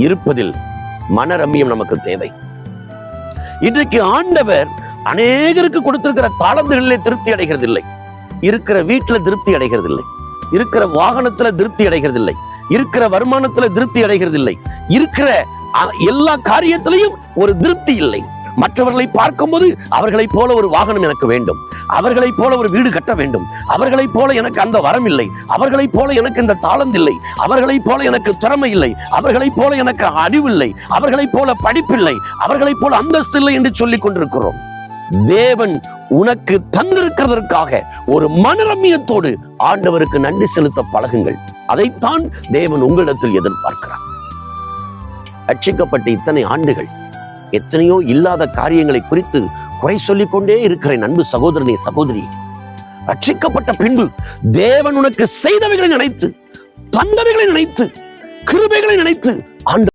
இருப்பதில் மனரம்யம் நமக்கு தேவை. இன்றைக்கு ஆண்டவர் அநேகருக்கு கொடுத்திருக்கிற தாளந்துகளிலே திருப்தி அடைகிறதில்லை, இருக்கிற வீட்டுல திருப்தி அடைகிறதில்லை, இருக்கிற வாகனத்துல திருப்தி அடைகிறதில்லை, இருக்கிற வருமானத்துல திருப்தி அடைகிறதில்லை, இருக்கிற எல்லா காரியத்திலையும் ஒரு திருப்தி இல்லை. மற்றவர்களை பார்க்கும்போது அவர்களைப் போல ஒரு வாகனம் எனக்கு வேண்டும், அவர்களைப் போல ஒரு வீடு கட்ட வேண்டும், அவர்களைப் போல எனக்கு அந்த வரம் இல்லை, அவர்களைப் போல எனக்கு இந்த தாளந்து இல்லை, அவர்களைப் போல எனக்கு திறமை இல்லை, அவர்களைப் போல எனக்கு அறிவில்லை, அவர்களைப் போல படிப்பில்லை, அவர்களைப் போல அந்தஸ்து இல்லை என்று சொல்லிக் கொண்டிருக்கிறோம். தேவன் உனக்கு தந்திருக்கிறதற்காக ஒரு மனரம்யத்தோடு ஆண்டவருக்கு நன்றி செலுத்த பழகுங்கள். அதைத்தான் தேவன் உங்களிடத்தில் எதிர்பார்க்கிறார். ரட்சிக்கப்பட்ட இத்தனை ஆண்டுகள் எத்தனையோ இல்லாத காரியங்களை குறித்து குறை சொல்லிக் கொண்டே இருக்கிற அன்பு சகோதரனே, சகோதரி, ரட்சிக்கப்பட்ட பின்பு தேவன் உனக்கு செய்தவைகளை நினைத்து, தந்தவைகளை நினைத்து, கிருபைகளை நினைத்து ஆண்டு